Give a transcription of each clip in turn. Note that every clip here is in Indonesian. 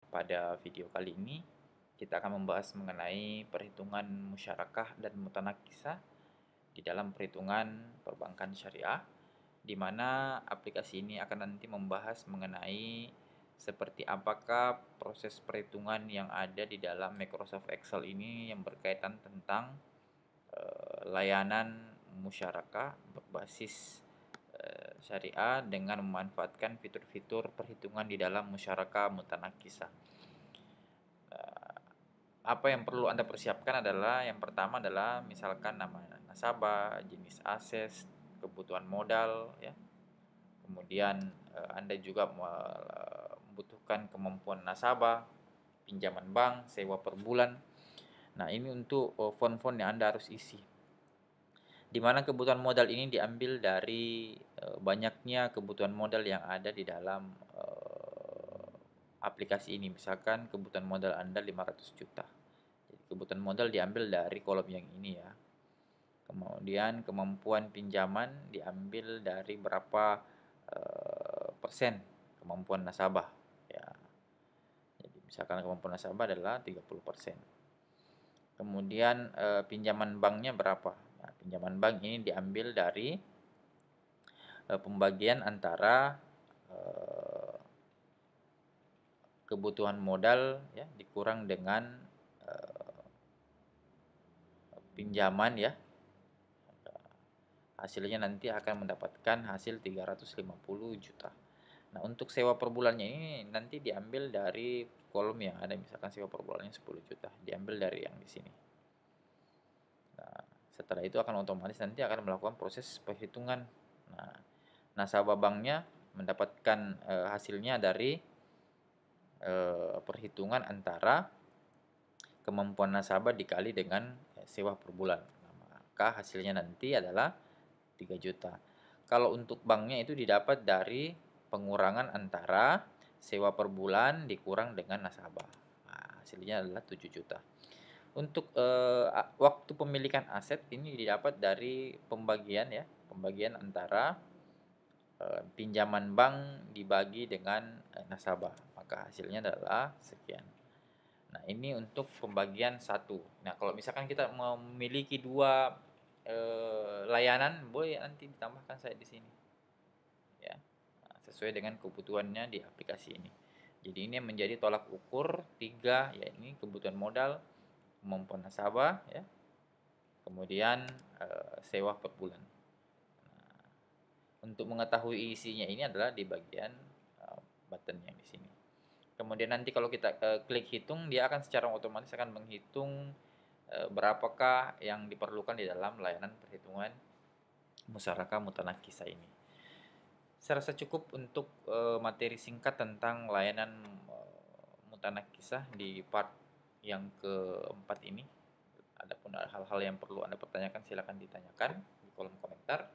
Pada video kali ini, kita akan membahas mengenai perhitungan musyarakah dan mutanakisah di dalam perhitungan perbankan syariah, di mana aplikasi ini akan nanti membahas mengenai seperti apakah proses perhitungan yang ada di dalam Microsoft Excel ini yang berkaitan tentang layanan musyarakah berbasis syariah dengan memanfaatkan fitur-fitur perhitungan di dalam musyarakah mutanakisah. Apa yang perlu Anda persiapkan adalah yang pertama adalah misalkan nama nasabah, jenis aset, kebutuhan modal ya. Kemudian Anda juga membutuhkan kemampuan nasabah, pinjaman bank, sewa per bulan. Nah, ini untuk font-font yang Anda harus isi. Di mana kebutuhan modal ini diambil dari banyaknya kebutuhan modal yang ada di dalam aplikasi ini. Misalkan kebutuhan modal Anda 500 juta. Jadi kebutuhan modal diambil dari kolom yang ini ya. Kemudian kemampuan pinjaman diambil dari berapa persen kemampuan nasabah ya. Jadi misalkan kemampuan nasabah adalah 30%. Kemudian pinjaman banknya berapa? Nah, pinjaman bank ini diambil dari pembagian antara kebutuhan modal ya dikurang dengan pinjaman ya. Hasilnya nanti akan mendapatkan hasil 350 juta. Nah, untuk sewa per bulannya ini nanti diambil dari kolom yang ada, misalkan sewa per bulannya 10 juta, diambil dari yang di sini. Nah, setelah itu akan otomatis nanti akan melakukan proses perhitungan. Nah, nasabah banknya mendapatkan hasilnya dari perhitungan antara kemampuan nasabah dikali dengan sewa per bulan. Nah, maka hasilnya nanti adalah 3 juta. Kalau untuk banknya itu didapat dari pengurangan antara sewa per bulan dikurang dengan nasabah. Nah, hasilnya adalah 7 juta. Untuk waktu pemilikan aset ini didapat dari pembagian ya, pembagian antara pinjaman bank dibagi dengan nasabah. Maka hasilnya adalah sekian. Nah, ini untuk pembagian satu. Nah, kalau misalkan kita memiliki dua layanan, boleh nanti ditambahkan saya di sini. Ya, nah, sesuai dengan kebutuhannya di aplikasi ini. Jadi ini menjadi tolak ukur tiga, ya ini kebutuhan modal, kemampuan nasabah, ya, kemudian sewa per bulan. Nah, untuk mengetahui isinya ini adalah di bagian button yang di sini. Kemudian nanti kalau kita klik hitung, dia akan secara otomatis akan menghitung berapakah yang diperlukan di dalam layanan perhitungan musyarakah mutanakisah ini. Saya rasa cukup untuk materi singkat tentang layanan mutanakisah di part yang keempat ini. Adapun hal-hal yang perlu Anda pertanyakan silakan ditanyakan di kolom komentar.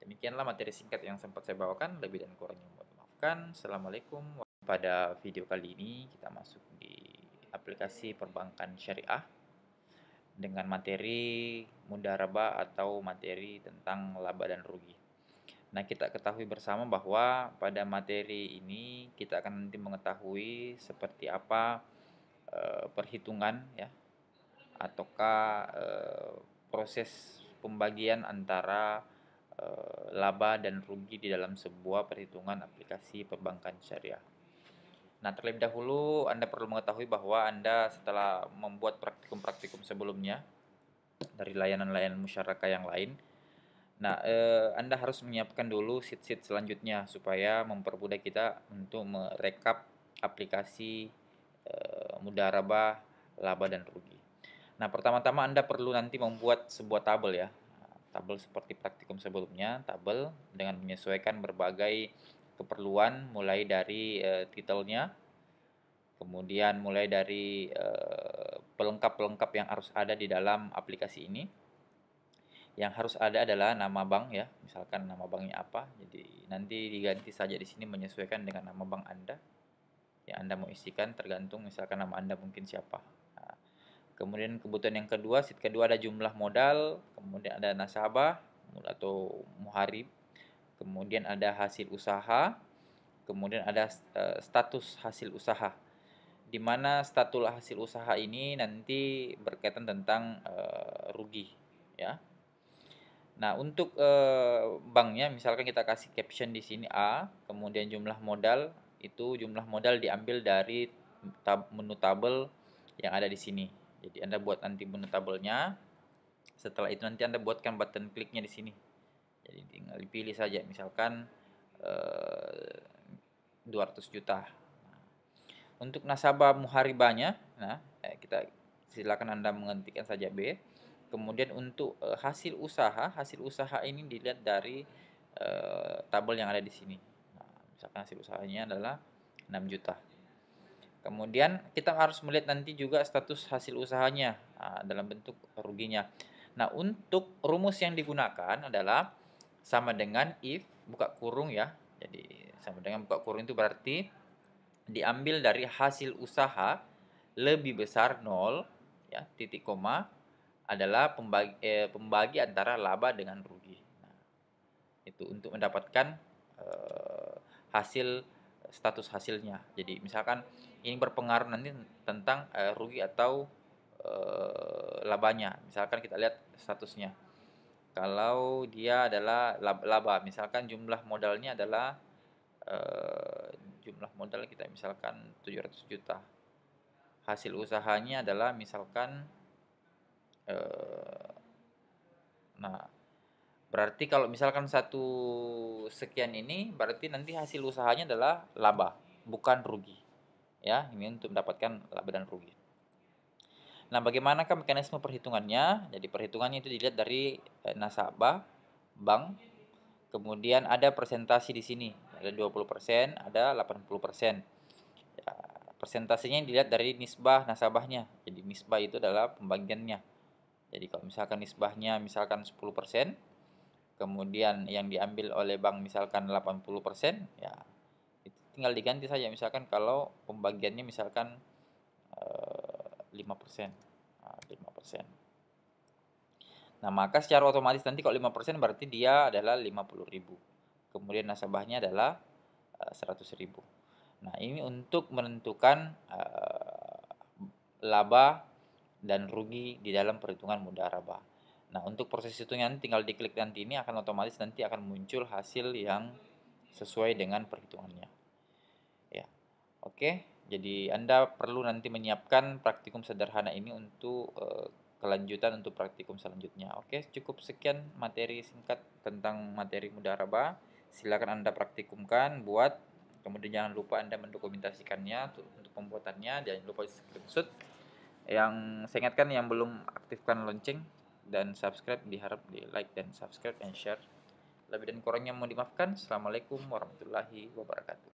Demikianlah materi singkat yang sempat saya bawakan, lebih dan kurangnya mohon maafkan. Assalamualaikum. Pada video kali ini kita masuk di aplikasi perbankan syariah dengan materi mudharabah atau materi tentang laba dan rugi. Nah, kita ketahui bersama bahwa pada materi ini kita akan nanti mengetahui seperti apa perhitungan ya ataukah proses pembagian antara laba dan rugi di dalam sebuah perhitungan aplikasi perbankan syariah. Nah, terlebih dahulu Anda perlu mengetahui bahwa Anda setelah membuat praktikum-praktikum sebelumnya dari layanan-layanan musyarakah yang lain, nah, Anda harus menyiapkan dulu sheet-sheet selanjutnya supaya mempermudah kita untuk merekap aplikasi mudharabah, laba dan rugi. Nah, pertama-tama Anda perlu nanti membuat sebuah tabel ya. Tabel seperti praktikum sebelumnya, tabel dengan menyesuaikan berbagai keperluan mulai dari titelnya, kemudian mulai dari pelengkap-pelengkap yang harus ada di dalam aplikasi ini. Yang harus ada adalah nama bank ya, misalkan nama banknya apa. Jadi nanti diganti saja di sini menyesuaikan dengan nama bank Anda yang Anda mau isikan, tergantung misalkan nama Anda mungkin siapa. Nah, kemudian kebutuhan yang kedua, sheet kedua ada jumlah modal, kemudian ada nasabah atau muharib, kemudian ada hasil usaha, kemudian ada status hasil usaha. di mana statul hasil usaha ini nanti berkaitan tentang rugi, ya. Nah, untuk banknya misalkan kita kasih caption di sini A, kemudian jumlah modal, itu jumlah modal diambil dari menu tabel yang ada di sini. Jadi Anda buat nanti menu tabelnya, setelah itu nanti Anda buatkan button kliknya di sini. Jadi tinggal dipilih saja, misalkan 200 juta. Untuk nasabah muharibanya, nah kita silakan Anda menghentikan saja B. Kemudian untuk hasil usaha ini dilihat dari tabel yang ada di sini. Nah, misalkan hasil usahanya adalah 6 juta. Kemudian kita harus melihat nanti juga status hasil usahanya dalam bentuk ruginya. Nah, untuk rumus yang digunakan adalah sama dengan if buka kurung ya. Jadi sama dengan buka kurung itu berarti diambil dari hasil usaha lebih besar 0 ya, titik koma adalah pembagi antara laba dengan rugi. Nah, itu untuk mendapatkan hasil status hasilnya. Jadi misalkan ini berpengaruh nanti tentang rugi atau labanya. Misalkan kita lihat statusnya. Kalau dia adalah laba, misalkan jumlah modalnya adalah jumlah modal kita misalkan 700 juta. Hasil usahanya adalah misalkan nah, berarti kalau misalkan satu sekian ini berarti nanti hasil usahanya adalah laba, bukan rugi. Ya, ini untuk mendapatkan laba dan rugi. Nah, bagaimanakah mekanisme perhitungannya? Jadi perhitungannya itu dilihat dari nasabah, bank, kemudian ada presentasi di sini. Ada 20%, ada 80%. Ya, persentasenya dilihat dari nisbah nasabahnya. Jadi nisbah itu adalah pembagiannya. Jadi kalau misalkan nisbahnya misalkan 10%, kemudian yang diambil oleh bank misalkan 80%, ya itu tinggal diganti saja. Misalkan kalau pembagiannya misalkan 5%. Nah, 5%. Nah, maka secara otomatis nanti kalau 5% berarti dia adalah 50.000. Kemudian nasabahnya adalah 100.000. Nah, ini untuk menentukan laba dan rugi di dalam perhitungan mudharabah. Nah, untuk proses hitungnya nanti tinggal diklik nanti ini akan otomatis nanti akan muncul hasil yang sesuai dengan perhitungannya. Ya. Oke, jadi Anda perlu nanti menyiapkan praktikum sederhana ini untuk kelanjutan untuk praktikum selanjutnya. Oke, cukup sekian materi singkat tentang materi mudharabah. Silakan Anda praktikumkan, buat. Kemudian jangan lupa Anda mendokumentasikannya untuk pembuatannya. Jangan lupa screenshot. Yang saya ingatkan yang belum aktifkan lonceng dan subscribe diharap di like dan subscribe and share. Lebih dan kurangnya mohon dimaafkan. Assalamualaikum warahmatullahi wabarakatuh.